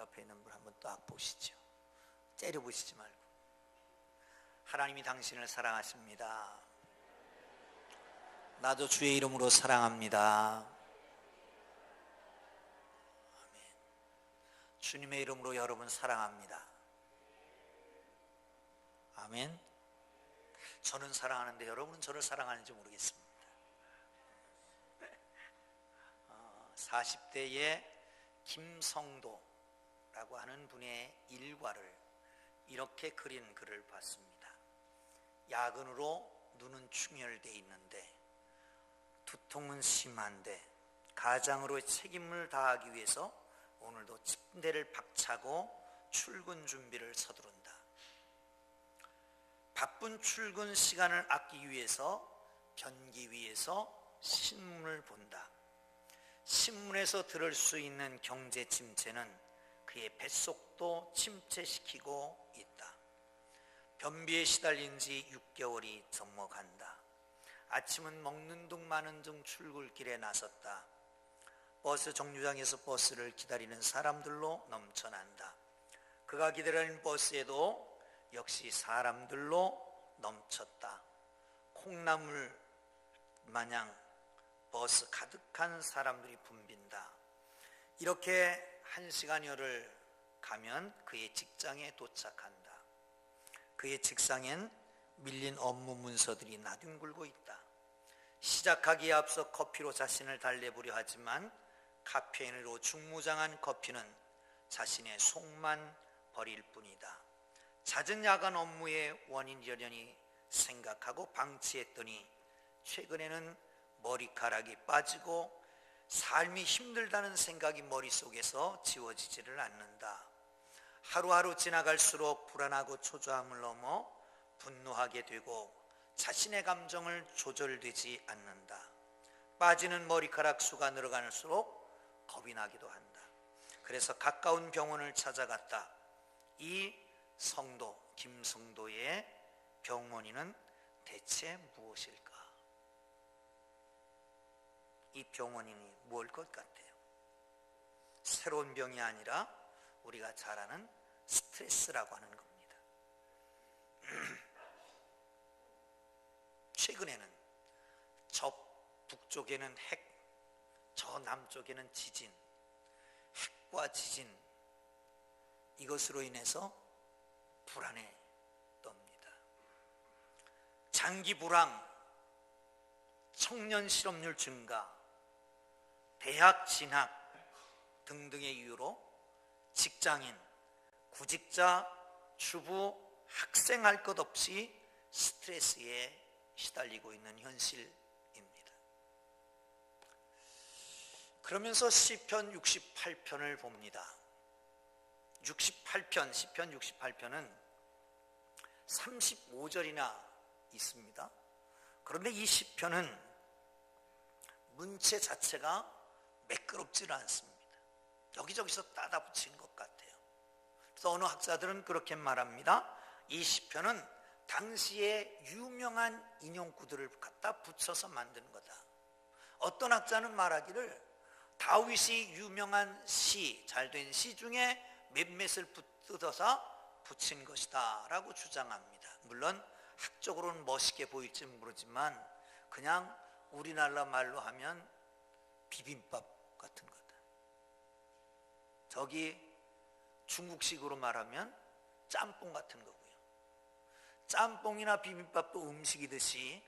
앞에 있는 분 한번 딱 보시죠. 째려보시지 말고. 하나님이 당신을 사랑하십니다. 나도 주의 이름으로 사랑합니다. 아멘. 주님의 이름으로 여러분 사랑합니다. 아멘. 저는 사랑하는데 여러분은 저를 사랑하는지 모르겠습니다. 40대의 김성도라고 하는 분의 일과를 이렇게 그린 글을 봤습니다. 야근으로 눈은 충혈되어 있는데 두통은 심한데 가장으로의 책임을 다하기 위해서 오늘도 침대를 박차고 출근 준비를 서두른다. 바쁜 출근 시간을 아끼기 위해서 변기 위에서 신문을 본다. 신문에서 들을 수 있는 경제 침체는 그의 뱃속도 침체시키고 있다. 변비에 시달린 지 6개월이 접어간다. 아침은 먹는 둥 마는 둥 출근길에 나섰다. 버스 정류장에서 버스를 기다리는 사람들로 넘쳐난다. 그가 기다리는 버스에도 역시 사람들로 넘쳤다. 콩나물 마냥 버스 가득한 사람들이 붐빈다. 이렇게 1시간여를 가면 그의 직장에 도착한다. 그의 책상엔 밀린 업무 문서들이 나뒹굴고 있다. 시작하기에 앞서 커피로 자신을 달래보려 하지만 카페인으로 중무장한 커피는 자신의 속만 버릴 뿐이다. 잦은 야간 업무의 원인이려니 생각하고 방치했더니 최근에는 머리카락이 빠지고 삶이 힘들다는 생각이 머릿속에서 지워지지를 않는다. 하루하루 지나갈수록 불안하고 초조함을 넘어 분노하게 되고 자신의 감정을 조절되지 않는다. 빠지는 머리카락 수가 늘어갈수록 겁이 나기도 한다. 그래서 가까운 병원을 찾아갔다. 이 성도 김성도의 병원이는 대체 무엇일까? 이 병원인이 무엇일 것 같아요? 새로운 병이 아니라 우리가 잘 아는 스트레스라고 하는 겁니다. 최근에는 저 북쪽에는 핵, 저 남쪽에는 지진, 핵과 지진, 이것으로 인해서 불안에 떱니다. 장기 불황, 청년 실업률 증가, 대학 진학 등등의 이유로 직장인, 구직자, 주부, 학생 할 것 없이 스트레스에 시달리고 있는 현실입니다. 그러면서 시편 68편을 봅니다. 68편, 시편 68편은 35절이나 있습니다. 그런데 이 시편은 문체 자체가 매끄럽지는 않습니다. 여기저기서 따다 붙인 것 같아요. 그래서 어느 학자들은 그렇게 말합니다. 이 시편은 당시에 유명한 인용구들을 갖다 붙여서 만든 거다. 어떤 학자는 말하기를 다윗이 유명한 시, 잘된 시 중에 몇몇을 뜯어서 붙인 것이다 라고 주장합니다. 물론 학적으로는 멋있게 보일지 모르지만 그냥 우리나라 말로 하면 비빔밥 같은 거다. 저기 중국식으로 말하면 짬뽕 같은 거고요. 짬뽕이나 비빔밥도 음식이듯이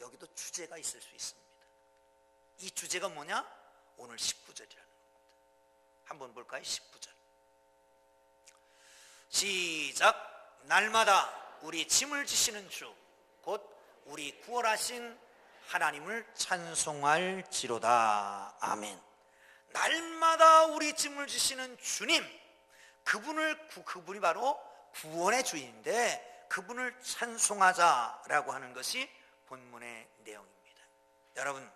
여기도 주제가 있을 수 있습니다. 이 주제가 뭐냐? 오늘 19절이라는 겁니다. 한번 볼까요? 19절 시작. 날마다 우리 짐을 지시는 주 곧 우리 구원하신 하나님을 찬송할지로다. 아멘. 날마다 우리 짐을 지시는 주님, 그분이 바로 구원의 주인인데 그분을 찬송하자라고 하는 것이 본문의 내용입니다. 여러분,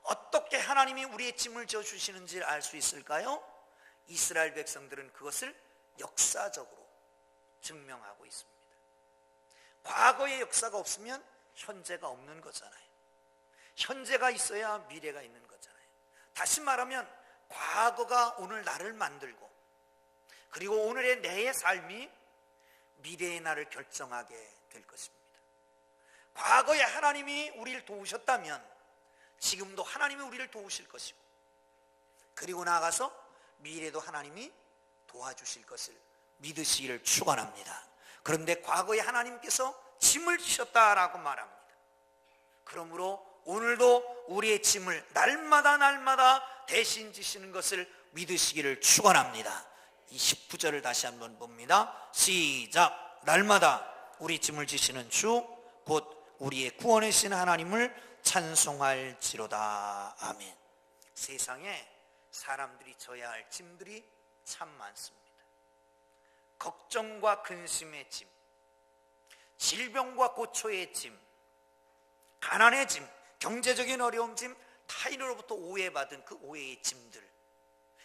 어떻게 하나님이 우리의 짐을 져주시는지 알 수 있을까요? 이스라엘 백성들은 그것을 역사적으로 증명하고 있습니다. 과거의 역사가 없으면 현재가 없는 거잖아요. 현재가 있어야 미래가 있는 거잖아요. 다시 말하면 과거가 오늘 나를 만들고 그리고 오늘의 내의 삶이 미래의 나를 결정하게 될 것입니다. 과거에 하나님이 우리를 도우셨다면 지금도 하나님이 우리를 도우실 것이고, 그리고 나아가서 미래도 하나님이 도와주실 것을 믿으시기를 축원합니다. 그런데 과거에 하나님께서 짐을 지셨다라고 말합니다. 그러므로 오늘도 우리의 짐을 날마다 대신 지시는 것을 믿으시기를 축원합니다. 29절을 다시 한번 봅니다. 시작. 날마다 우리 짐을 지시는 주 곧 우리의 구원이신 하나님을 찬송할지로다. 아멘. 세상에 사람들이 져야 할 짐들이 참 많습니다. 걱정과 근심의 짐, 질병과 고초의 짐, 가난의 짐, 경제적인 어려움 짐, 타인으로부터 오해받은 그 오해의 짐들,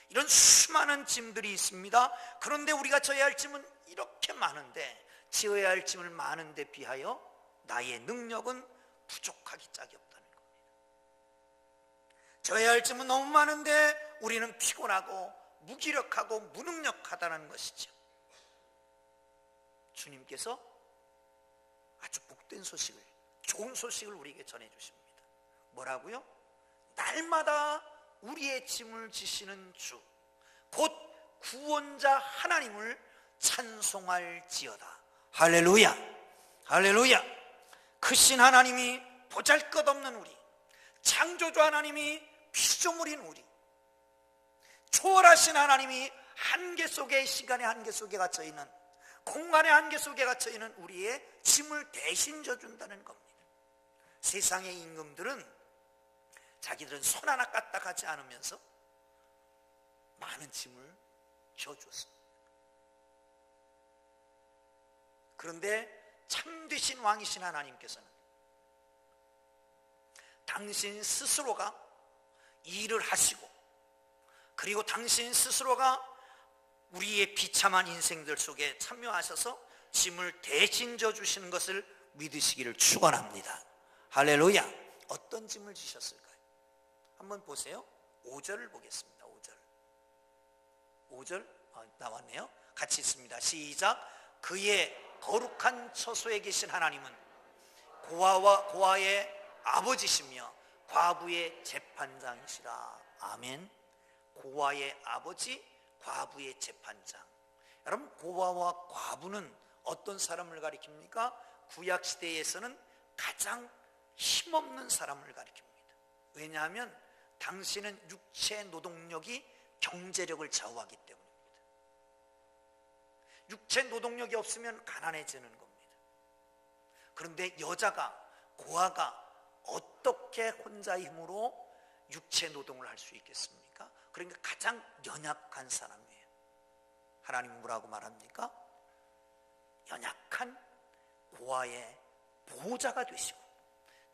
이런 수많은 짐들이 있습니다. 그런데 우리가 져야 할 짐은 이렇게 많은데, 지어야 할 짐을 많은데 비하여 나의 능력은 부족하기 짝이 없다는 겁니다. 져야 할 짐은 너무 많은데 우리는 피곤하고 무기력하고 무능력하다는 것이죠. 주님께서 아주 복된 소식을, 좋은 소식을 우리에게 전해주십니다. 뭐라고요? 날마다 우리의 짐을 지시는 주 곧 구원자 하나님을 찬송할지어다. 할렐루야, 할렐루야. 크신 하나님이, 보잘것없는 우리, 창조주 하나님이, 피조물인 우리, 초월하신 하나님이 한계 속에, 시간의 한계 속에 갇혀있는, 공간의 한계 속에 갇혀있는 우리의 짐을 대신 져준다는 겁니다. 세상의 임금들은 자기들은 손 하나 까딱하지 않으면서 많은 짐을 져줬습니다. 그런데 참되신 왕이신 하나님께서는 당신 스스로가 일을 하시고, 그리고 당신 스스로가 우리의 비참한 인생들 속에 참여하셔서 짐을 대신 져주시는 것을 믿으시기를 축원합니다. 할렐루야. 어떤 짐을 지셨을까요? 한번 보세요. 5절을 보겠습니다. 5절 나왔네요. 같이 있습니다. 시작. 그의 거룩한 처소에 계신 하나님은 고아의 아버지시며 과부의 재판장이시라. 아멘. 고아의 아버지, 과부의 재판장. 여러분, 고아와 과부는 어떤 사람을 가리킵니까? 구약시대에서는 가장 힘없는 사람을 가리킵니다. 왜냐하면 당시는 육체 노동력이 경제력을 좌우하기 때문입니다. 육체 노동력이 없으면 가난해지는 겁니다. 그런데 여자가, 고아가 어떻게 혼자의 힘으로 육체 노동을 할 수 있겠습니까? 그러니까 가장 연약한 사람이에요. 하나님은 뭐라고 말합니까? 연약한 고아의 보호자가 되시고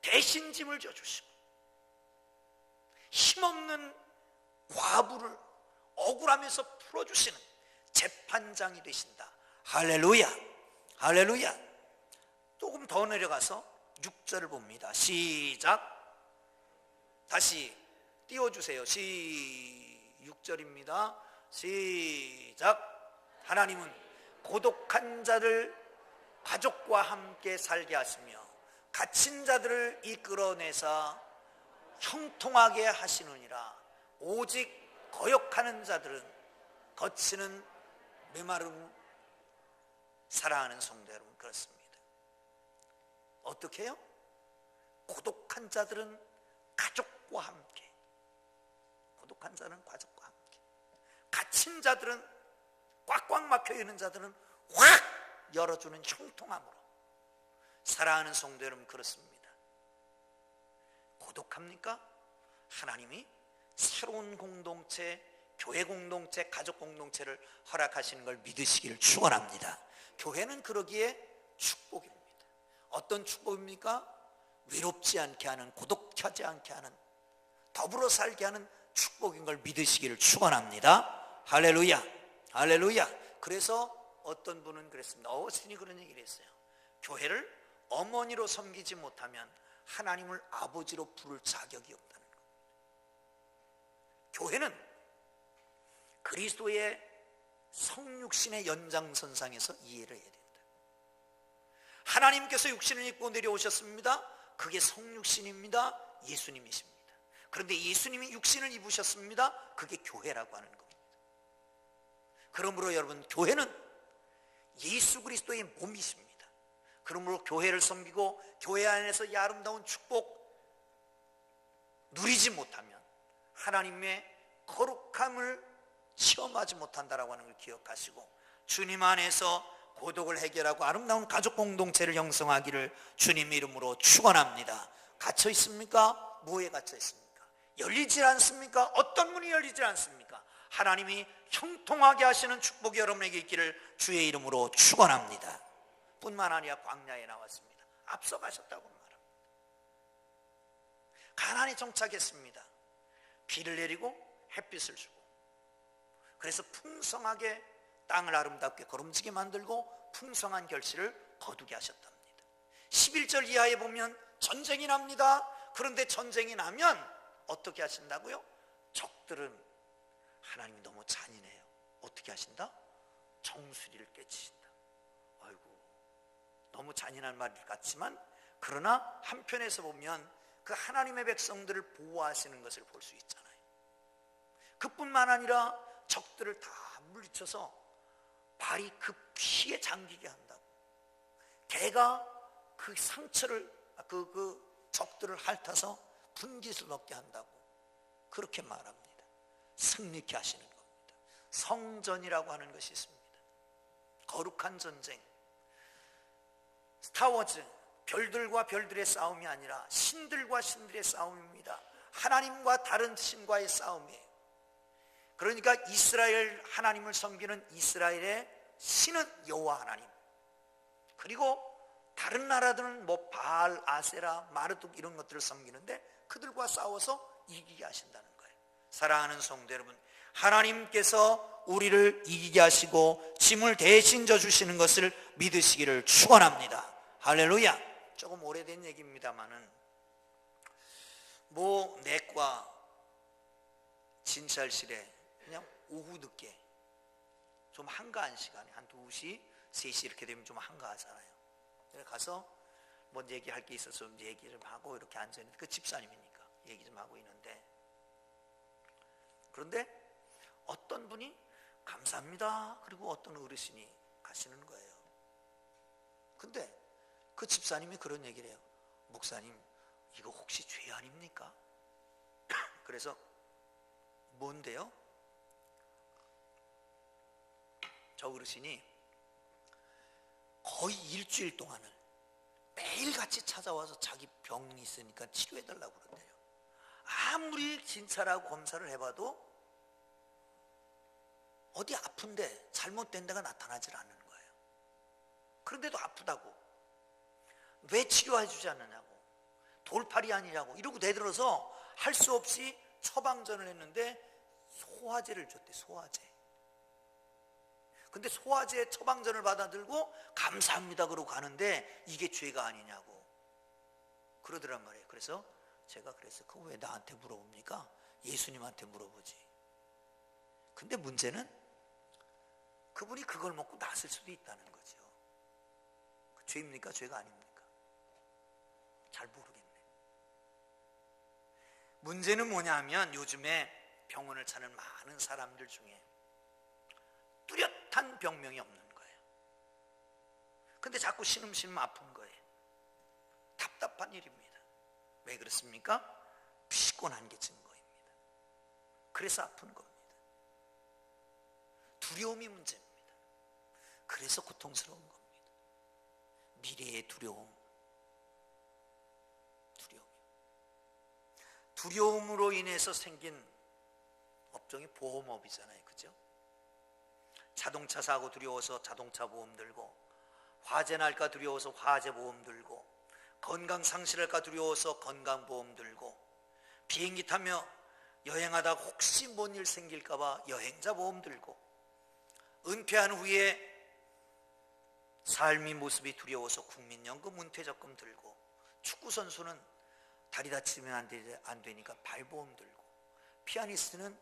대신 짐을 져주시고, 힘없는 과부를 억울하면서 풀어주시는 재판장이 되신다. 할렐루야, 할렐루야. 조금 더 내려가서 6절을 봅니다. 시작. 다시 띄워주세요. 6절입니다. 시작. 하나님은 고독한 자를 가족과 함께 살게 하시며 갇힌 자들을 이끌어내사 형통하게 하시느니라. 오직 거역하는 자들은 거치는 메마름. 사랑하는 성도 여러분, 그렇습니다. 어떻게 해요? 고독한 자들은 가족과 함께, 고독한 자는 가족과 함께, 갇힌 자들은, 꽉꽉 막혀있는 자들은 확 열어주는 형통함으로. 사랑하는 성도 여러분, 그렇습니다. 고독합니까? 하나님이 새로운 공동체, 교회 공동체, 가족 공동체를 허락하시는 걸 믿으시기를 축원합니다. 교회는 그러기에 축복입니다. 어떤 축복입니까? 외롭지 않게 하는, 고독하지 않게 하는, 더불어 살게 하는 축복인 걸 믿으시기를 축원합니다. 할렐루야, 할렐루야. 그래서 어떤 분은 그랬습니다. 어거스틴이 그런 얘기를 했어요. 교회를 어머니로 섬기지 못하면 하나님을 아버지로 부를 자격이 없다는 겁니다. 교회는 그리스도의 성육신의 연장선상에서 이해를 해야 된다. 하나님께서 육신을 입고 내려오셨습니다. 그게 성육신입니다. 예수님이십니다. 그런데 예수님이 육신을 입으셨습니다. 그게 교회라고 하는 겁니다. 그러므로 여러분, 교회는 예수 그리스도의 몸이십니다. 그러므로 교회를 섬기고 교회 안에서 이 아름다운 축복 누리지 못하면 하나님의 거룩함을 체험하지 못한다라고 하는 걸 기억하시고, 주님 안에서 고독을 해결하고 아름다운 가족 공동체를 형성하기를 주님 이름으로 축원합니다. 갇혀 있습니까? 뭐에 갇혀 있습니까? 열리지 않습니까? 어떤 문이 열리지 않습니까? 하나님이 형통하게 하시는 축복이 여러분에게 있기를 주의 이름으로 축원합니다. 뿐만 아니라 광야에 나왔습니다. 앞서가셨다고 말합니다. 가나안에 정착했습니다. 비를 내리고 햇빛을 주고, 그래서 풍성하게 땅을 아름답게 거름지게 만들고 풍성한 결실을 거두게 하셨답니다. 11절 이하에 보면 전쟁이 납니다. 그런데 전쟁이 나면 어떻게 하신다고요? 적들은 하나님이 너무 잔인해요. 어떻게 하신다? 정수리를 깨치신다. 아이고, 너무 잔인한 말 같지만, 그러나 한편에서 보면 그 하나님의 백성들을 보호하시는 것을 볼 수 있잖아요. 그뿐만 아니라 적들을 다 물리쳐서 발이 그 피에 잠기게 한다고, 개가 그 상처를 그 적들을 핥아서 분깃을 넣게 한다고 그렇게 말합니다. 승리케 하시는 겁니다. 성전이라고 하는 것이 있습니다. 거룩한 전쟁. 스타워즈, 별들과 별들의 싸움이 아니라 신들과 신들의 싸움입니다. 하나님과 다른 신과의 싸움이에요. 그러니까 이스라엘 하나님을 섬기는 이스라엘의 신은 여호와 하나님, 그리고 다른 나라들은 뭐 바알, 아세라, 마르둑 이런 것들을 섬기는데 그들과 싸워서 이기게 하신다는 거예요. 사랑하는 성도 여러분, 하나님께서 우리를 이기게 하시고 짐을 대신 져주시는 것을 믿으시기를 축원합니다. 할렐루야. 조금 오래된 얘기입니다만은 뭐 내과 진찰실에 그냥 오후 늦게 좀 한가한 시간에 한 2시, 3시 이렇게 되면 좀 한가하잖아요. 가서 뭐 얘기할 게 있어서 얘기 좀 하고 이렇게 앉아있는데, 그 집사님이니까 얘기 좀 하고 있는데, 그런데 어떤 분이 감사합니다 그리고 어떤 어르신이 가시는 거예요. 근데 그 집사님이 그런 얘기를 해요. 목사님, 이거 혹시 죄 아닙니까? 그래서 뭔데요? 저 어르신이 거의 일주일 동안을 매일같이 찾아와서 자기 병이 있으니까 치료해달라고 그러대요. 아무리 진찰하고 검사를 해봐도 어디 아픈데 잘못된 데가 나타나질 않는 거예요. 그런데도 아프다고, 왜 치료해주지 않느냐고, 돌팔이 아니냐고 이러고 대들어서 할 수 없이 처방전을 했는데 소화제를 줬대. 소화제. 근데 소화제 처방전을 받아들고 감사합니다 그러고 가는데 이게 죄가 아니냐고 그러더란 말이에요. 그래서 제가 그래서 그거 왜 나한테 물어봅니까? 예수님한테 물어보지. 근데 문제는 그분이 그걸 먹고 낫을 수도 있다는 거죠. 죄입니까? 죄가 아닙니까? 잘 모르겠네. 문제는 뭐냐 하면 요즘에 병원을 찾는 많은 사람들 중에 뚜렷한 병명이 없는 거예요. 근데 자꾸 신음신음 아픈 거예요. 답답한 일입니다. 왜 그렇습니까? 피곤한 게 증거입니다. 그래서 아픈 겁니다. 두려움이 문제입니다. 그래서 고통스러운 겁니다. 미래의 두려움. 두려움으로 인해서 생긴 업종이 보험업이잖아요. 그죠? 자동차 사고 두려워서 자동차 보험 들고, 화재 날까 두려워서 화재 보험 들고, 건강 상실할까 두려워서 건강보험 들고, 비행기 타며 여행하다가 혹시 뭔 일 생길까 봐 여행자 보험 들고, 은퇴한 후에 삶의 모습이 두려워서 국민연금, 은퇴적금 들고, 축구선수는 다리 다치면 안 되니까 발보험 들고, 피아니스트는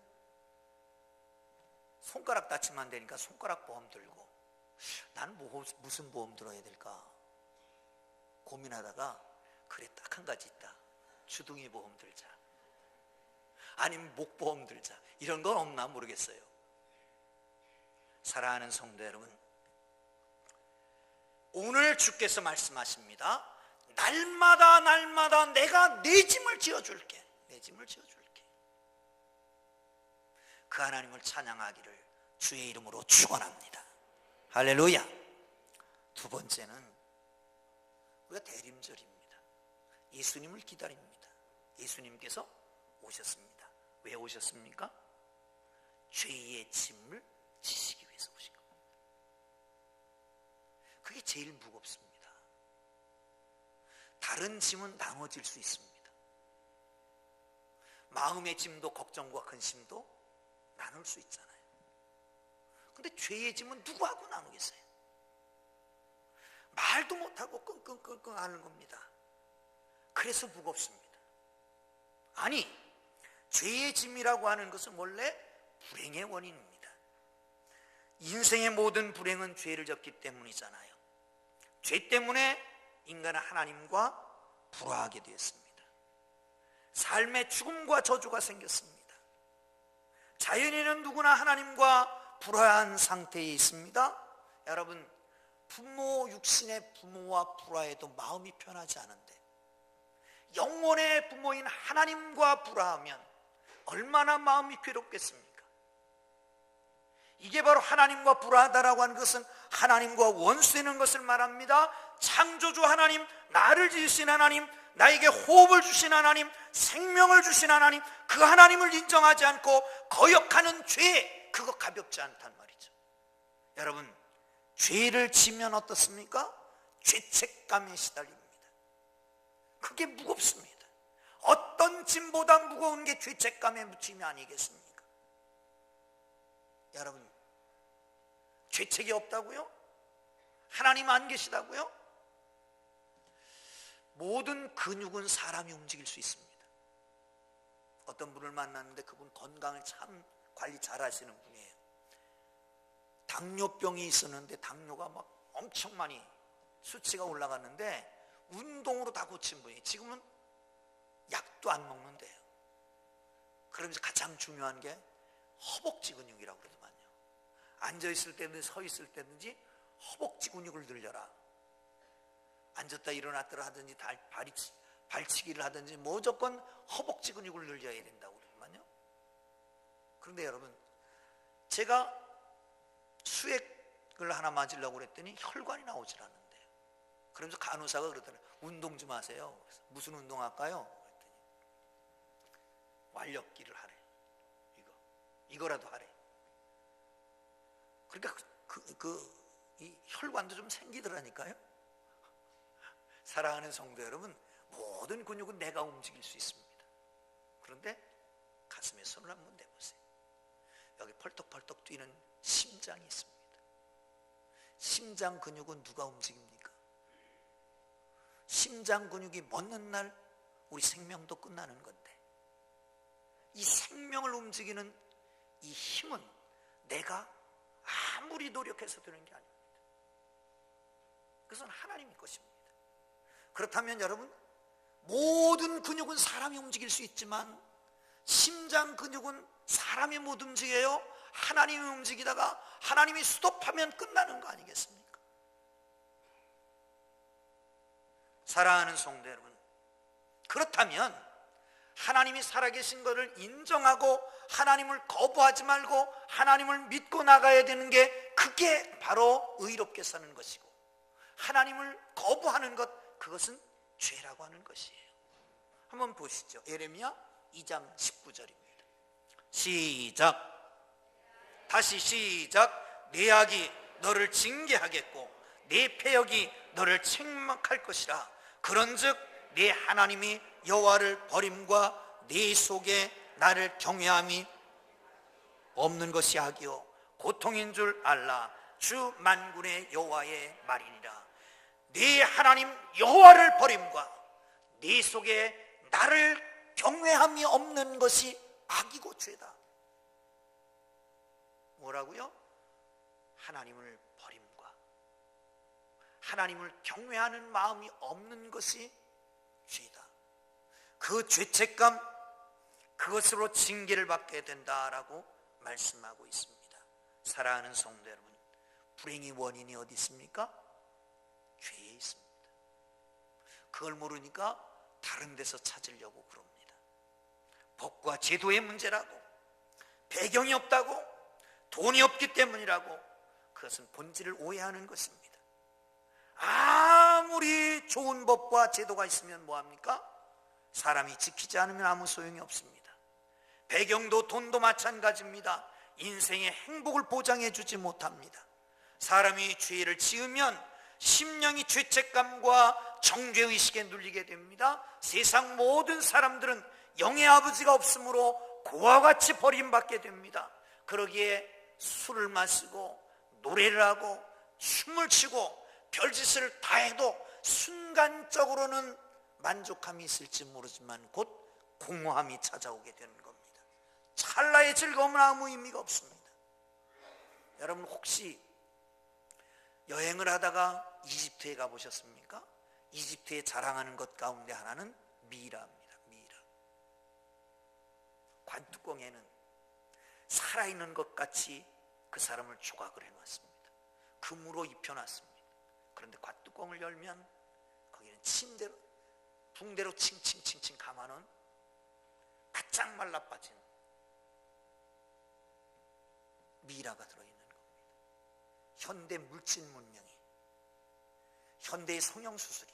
손가락 다치면 안 되니까 손가락 보험 들고, 나는 무슨 보험 들어야 될까 고민하다가, 그래, 딱 한 가지 있다. 주둥이 보험 들자, 아니면 목 보험 들자. 이런 건 없나 모르겠어요. 사랑하는 성도 여러분, 오늘 주께서 말씀하십니다. 날마다 날마다 내가 내 짐을 지어줄게. 내 짐을 지어줄게. 그 하나님을 찬양하기를 주의 이름으로 축원합니다. 할렐루야. 두 번째는 우리가 대림절입니다. 예수님을 기다립니다. 예수님께서 오셨습니다. 왜 오셨습니까? 죄의 짐을 지시기 위해서 오신 겁니다. 그게 제일 무겁습니다. 다른 짐은 나눠질 수 있습니다. 마음의 짐도 걱정과 근심도 나눌 수 있잖아요. 근데 죄의 짐은 누구하고 나누겠어요? 말도 못하고 끙끙끙끙 하는 겁니다. 그래서 무겁습니다. 아니, 죄의 짐이라고 하는 것은 원래 불행의 원인입니다. 인생의 모든 불행은 죄를 졌기 때문이잖아요. 죄 때문에 인간은 하나님과 불화하게 되었습니다. 삶의 죽음과 저주가 생겼습니다. 자연인은 누구나 하나님과 불화한 상태에 있습니다. 여러분, 육신의 부모와 불화해도 마음이 편하지 않은데, 영혼의 부모인 하나님과 불화하면 얼마나 마음이 괴롭겠습니까? 이게 바로 하나님과 불화하다라고 하는 것은 하나님과 원수되는 것을 말합니다. 창조주 하나님, 나를 지으신 하나님, 나에게 호흡을 주신 하나님, 생명을 주신 하나님, 그 하나님을 인정하지 않고 거역하는 죄, 그거 가볍지 않단 말이죠. 여러분, 죄를 지면 어떻습니까? 죄책감에 시달립니다. 그게 무겁습니다. 어떤 짐보다 무거운 게 죄책감의 묻힘이 아니겠습니까? 여러분, 죄책이 없다고요? 하나님 안 계시다고요? 모든 근육은 사람이 움직일 수 있습니다. 어떤 분을 만났는데 그분 건강을 참 관리 잘 하시는 분이에요. 당뇨병이 있었는데 당뇨가 막 엄청 많이 수치가 올라갔는데 운동으로 다 고친 분이 지금은 약도 안 먹는데요. 그러면서 가장 중요한 게 허벅지 근육이라고 그러더만요. 앉아있을 때든지 서 있을 때든지 허벅지 근육을 늘려라. 앉았다 일어났다 하든지 발치기를 하든지 무조건 허벅지 근육을 늘려야 된다고 그러더만요. 그런데 여러분, 제가 수액을 하나 맞으려고 그랬더니 혈관이 나오질 않는데요. 그러면서 간호사가 그러더라고요. 운동 좀 하세요. 그래서 무슨 운동 할까요? 그랬더니 완력기를 하래. 이거라도 하래. 그러니까 이 혈관도 좀 생기더라니까요. 사랑하는 성도 여러분, 모든 근육은 내가 움직일 수 있습니다. 그런데 가슴에 손을 한번 대보세요. 여기 펄떡펄떡 뛰는 심장이 있습니다. 심장 근육은 누가 움직입니까? 심장 근육이 멎는 날 우리 생명도 끝나는 건데, 이 생명을 움직이는 이 힘은 내가 아무리 노력해서 되는 게 아닙니다. 그것은 하나님의 것입니다. 그렇다면 여러분, 모든 근육은 사람이 움직일 수 있지만 심장 근육은 사람이 못 움직여요. 하나님이 움직이다가 하나님이 스톱하면 끝나는 거 아니겠습니까? 사랑하는 성도 여러분, 그렇다면 하나님이 살아계신 것을 인정하고 하나님을 거부하지 말고 하나님을 믿고 나가야 되는 게, 그게 바로 의롭게 사는 것이고, 하나님을 거부하는 것, 그것은 죄라고 하는 것이에요. 한번 보시죠. 예레미야 2장 19절입니다. 시작. 다시 시작. 내 악이 너를 징계하겠고 내 패역이 너를 책망할 것이라. 그런즉 내 하나님이 여호와를 버림과 네 속에 나를 경외함이 없는 것이 악이요 고통인 줄 알라. 주 만군의 여호와의 말이니라. 네 하나님 여호와를 버림과 네 속에 나를 경외함이 없는 것이 악이고 죄다. 뭐라고요? 하나님을 버림과 하나님을 경외하는 마음이 없는 것이 죄다. 그 죄책감, 그것으로 징계를 받게 된다라고 말씀하고 있습니다. 사랑하는 성도 여러분, 불행의 원인이 어디 있습니까? 죄에 있습니다. 그걸 모르니까 다른 데서 찾으려고 그럽니다. 법과 제도의 문제라고, 배경이 없다고, 돈이 없기 때문이라고, 그것은 본질을 오해하는 것입니다. 아무리 좋은 법과 제도가 있으면 뭐합니까? 사람이 지키지 않으면 아무 소용이 없습니다. 배경도 돈도 마찬가지입니다. 인생의 행복을 보장해 주지 못합니다. 사람이 죄를 지으면 심령이 죄책감과 정죄의식에 눌리게 됩니다. 세상 모든 사람들은 영의 아버지가 없으므로 고와 같이 버림받게 됩니다. 그러기에 술을 마시고 노래를 하고 춤을 추고 별짓을 다 해도 순간적으로는 만족함이 있을지 모르지만 곧 공허함이 찾아오게 되는 겁니다. 찰나의 즐거움은 아무 의미가 없습니다. 여러분 혹시 여행을 하다가 이집트에 가보셨습니까? 이집트에 자랑하는 것 가운데 하나는 미이라입니다. 미이라. 관뚜껑에는 살아있는 것 같이 그 사람을 조각을 해놨습니다. 금으로 입혀놨습니다. 그런데 관뚜껑을 열면 거기는 침대로 붕대로 칭칭칭칭 감아놓은 바짝 말라 빠진 미이라가 들어있는 겁니다. 현대 물질 문명이, 현대의 성형수술이,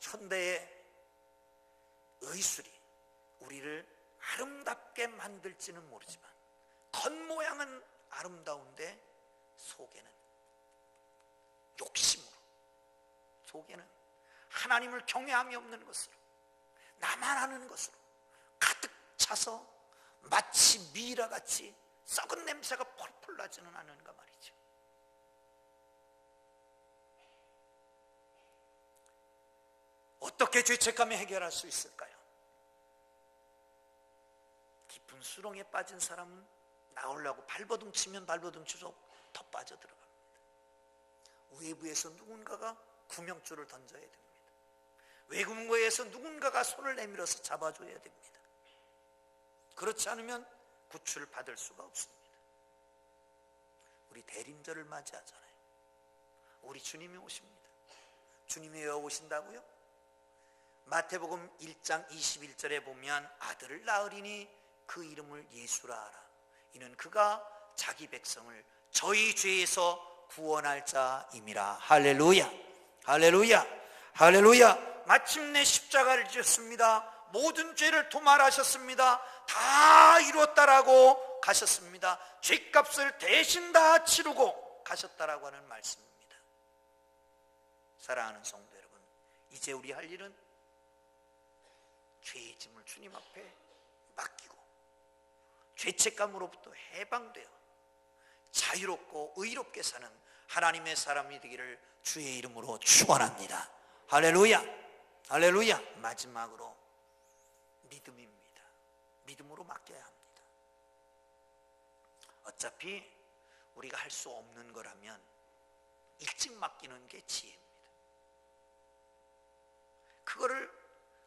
현대의 의술이 우리를 아름답게 만들지는 모르지만 겉모양은 아름다운데 속에는 욕심으로, 속에는 하나님을 경외함이 없는 것으로, 나만 아는 것으로 가득 차서 마치 미이라같이 썩은 냄새가 펄펄 나지는 않은가 말이죠. 어떻게 죄책감을 해결할 수 있을까요? 깊은 수렁에 빠진 사람은 나오려고 발버둥 치면 발버둥 쳐서 더 빠져들어갑니다. 외부에서 누군가가 구명줄을 던져야 됩니다. 외국에서 누군가가 손을 내밀어서 잡아줘야 됩니다. 그렇지 않으면 구출을 받을 수가 없습니다. 우리 대림절을 맞이하잖아요. 우리 주님이 오십니다. 주님이 왜 오신다고요? 마태복음 1장 21절에 보면 아들을 낳으리니 그 이름을 예수라 하라. 이는 그가 자기 백성을 저희 죄에서 구원할 자임이라. 할렐루야, 할렐루야, 할렐루야. 마침내 십자가를 지었습니다. 모든 죄를 도말하셨습니다. 다 이루었다라고 가셨습니다. 죄값을 대신 다 치르고 가셨다라고 하는 말씀입니다. 사랑하는 성도 여러분, 이제 우리 할 일은 죄의 짐을 주님 앞에 맡기고 죄책감으로부터 해방되어 자유롭고 의롭게 사는 하나님의 사람이 되기를 주의 이름으로 축원합니다. 할렐루야, 할렐루야. 마지막으로 믿음입니다. 믿음으로 맡겨야 합니다. 어차피 우리가 할 수 없는 거라면 일찍 맡기는 게 지혜입니다. 그거를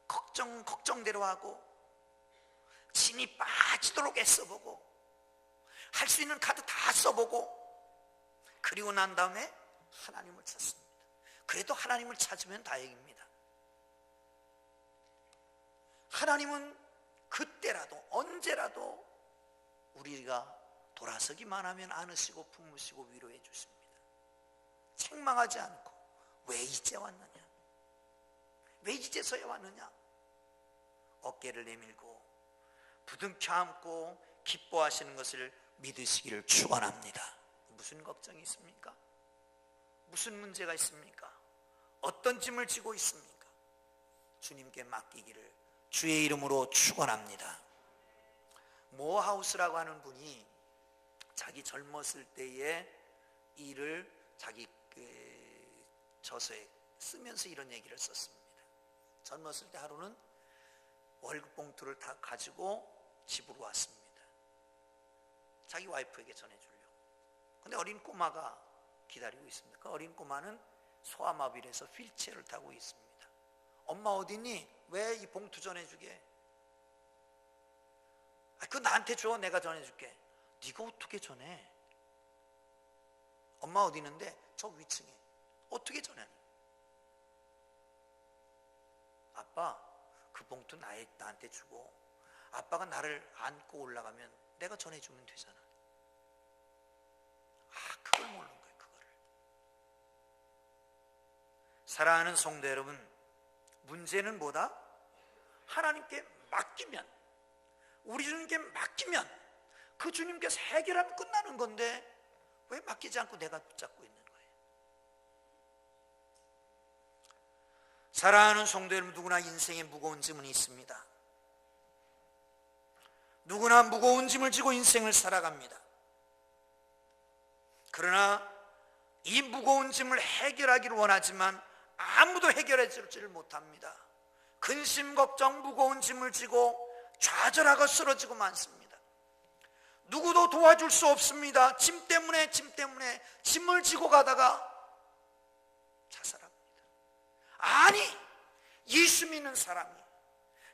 걱정대로 하고 진이 빠지도록 애써보고 할 수 있는 카드 다 써보고 그리고 난 다음에 하나님을 찾습니다. 그래도 하나님을 찾으면 다행입니다. 하나님은 그때라도 언제라도 우리가 돌아서기만 하면 안으시고 품으시고 위로해 주십니다. 책망하지 않고 왜 이제 왔느냐, 왜 이제서야 왔느냐, 어깨를 내밀고 부둥켜 안고 기뻐하시는 것을 믿으시기를 축원합니다. 무슨 걱정이 있습니까? 무슨 문제가 있습니까? 어떤 짐을 지고 있습니까? 주님께 맡기기를 주의 이름으로 축원합니다. 모하우스라고 하는 분이 자기 젊었을 때의 일을 자기 저서에 쓰면서 이런 얘기를 썼습니다. 젊었을 때 하루는 월급 봉투를 다 가지고 집으로 왔습니다. 자기 와이프에게 전해주려고. 근데 어린 꼬마가 기다리고 있습니다. 그 어린 꼬마는 소아마비라서 휠체어를 타고 있습니다. 엄마 어디니? 왜 이 봉투 전해주게? 그거 나한테 줘. 내가 전해줄게. 네가 어떻게 전해? 엄마 어디 있는데? 저 위층에. 어떻게 전해? 아빠, 그 봉투 나한테 주고 아빠가 나를 안고 올라가면 내가 전해주면 되잖아. 그걸 모르는 거예요. 그거를. 사랑하는 성도 여러분, 문제는 뭐다? 하나님께 맡기면, 우리 주님께 맡기면 그 주님께서 해결하면 끝나는 건데 왜 맡기지 않고 내가 붙잡고 있는 거예요? 사랑하는 성도 여러분, 누구나 인생에 무거운 짐은 있습니다. 누구나 무거운 짐을 지고 인생을 살아갑니다. 그러나 이 무거운 짐을 해결하기를 원하지만 아무도 해결해주지를 못합니다. 근심 걱정 무거운 짐을 지고 좌절하고 쓰러지고 많습니다. 누구도 도와줄 수 없습니다. 짐 때문에 짐을 지고 가다가 자살합니다. 아니, 예수 믿는 사람이,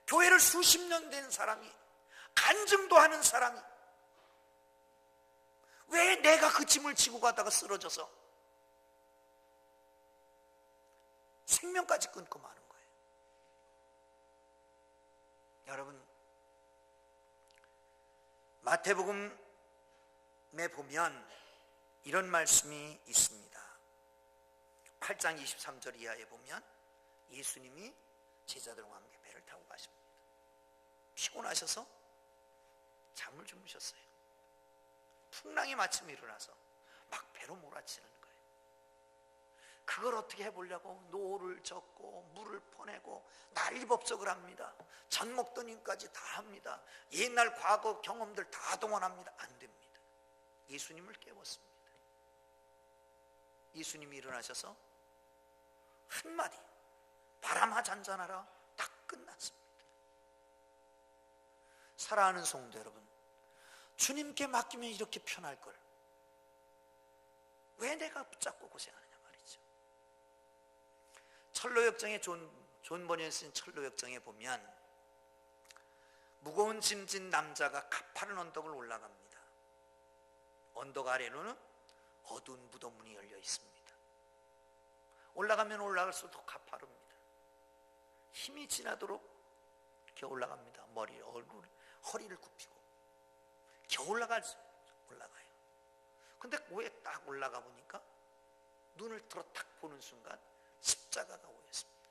교회를 수십 년 된 사람이, 간증도 하는 사람이 왜 내가 그 짐을 지고 가다가 쓰러져서 생명까지 끊고 마는 거예요? 여러분, 마태복음에 보면 이런 말씀이 있습니다. 8장 23절 이하에 보면 예수님이 제자들과 함께 배를 타고 가십니다. 피곤하셔서 잠을 주무셨어요. 풍랑이 마침 일어나서 막 배로 몰아치는 거예요. 그걸 어떻게 해보려고 노를 젓고 물을 퍼내고 난리법석을 합니다. 젖 먹던 힘까지 다 합니다. 옛날 과거 경험들 다 동원합니다. 안 됩니다. 예수님을 깨웠습니다. 예수님이 일어나셔서 한마디, 바람아 잔잔하라, 딱 끝났습니다. 사랑하는 성도 여러분, 주님께 맡기면 이렇게 편할 걸 왜 내가 붙잡고 고생하느냐 말이죠. 철로역정의 존 버니언이 쓴 철로역정에 보면 무거운 짐 진 남자가 가파른 언덕을 올라갑니다. 언덕 아래로는 어두운 무덤문이 열려 있습니다. 올라가면 올라갈수록 더 가파릅니다. 힘이 지나도록 이렇게 올라갑니다. 허리를 굽히고 겨우 올라가요. 근데 왜 딱 올라가 보니까 눈을 들어 탁 보는 순간 십자가가 보였습니다.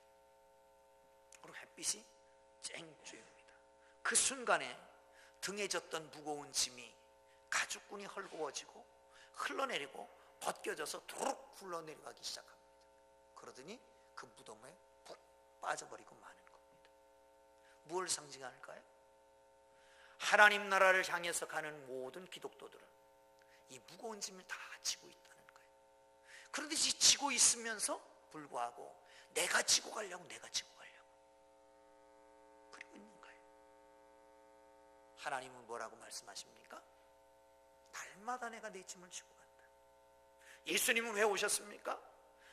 그리고 햇빛이 쨍쨍입니다. 그 순간에 등에 졌던 무거운 짐이 가죽끈이 헐거워지고 흘러내리고 벗겨져서 도록 흘러내려가기 시작합니다. 그러더니 그 무덤에 푹 빠져버리고 마는 겁니다. 무엇을 상징할까요? 하나님 나라를 향해서 가는 모든 기독도들은 이 무거운 짐을 다 지고 있다는 거예요. 그런데 지고 있으면서 불구하고 내가 지고 가려고 그리고 있는 거예요. 하나님은 뭐라고 말씀하십니까? 날마다 내가 내 짐을 지고 간다. 예수님은 왜 오셨습니까?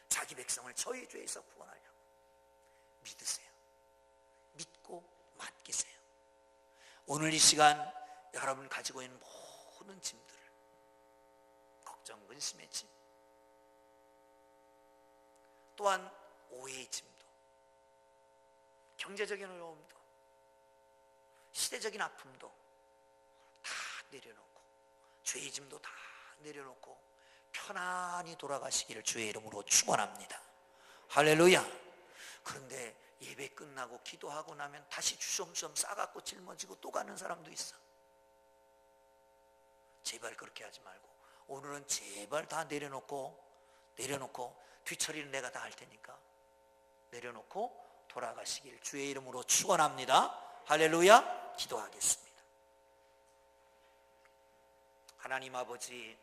자기 백성을 저희 죄에서 구원하려고. 믿으세요. 믿고 맡기세요. 오늘 이 시간 여러분 가지고 있는 모든 짐들을, 걱정, 근심의 짐, 또한 오해의 짐도, 경제적인 어려움도, 시대적인 아픔도 다 내려놓고, 죄의 짐도 다 내려놓고 편안히 돌아가시기를 주의 이름으로 축원합니다. 할렐루야. 그런데 예배 끝나고 기도하고 나면 다시 주섬주섬 싸갖고 짊어지고 또 가는 사람도 있어. 제발 그렇게 하지 말고 오늘은 제발 다 내려놓고 뒤처리는 내가 다 할 테니까 내려놓고 돌아가시길 주의 이름으로 축원합니다. 할렐루야. 기도하겠습니다. 하나님 아버지,